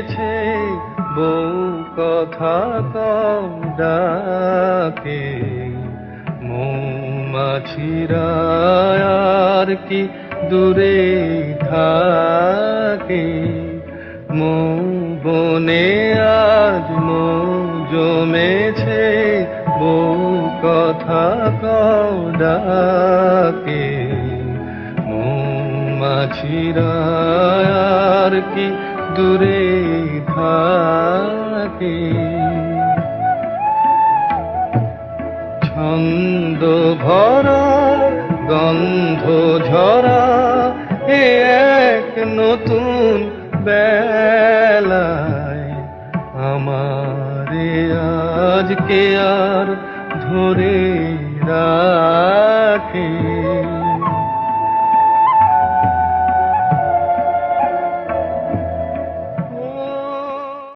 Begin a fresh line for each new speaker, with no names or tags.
জমেছে বউ কথা কম ডাকে, মৌমাছিরা আর কি দূরে থাকে, মৌ বনে আজ মৌ জমেছে বউ কথা কম ডাকে, মৌমাছিরা আর কি দূরে থাকে। ছন্দ ভরা গন্ধ ঝরা এ এক নতুন বেলায়, আমারে আজকে আর ধরে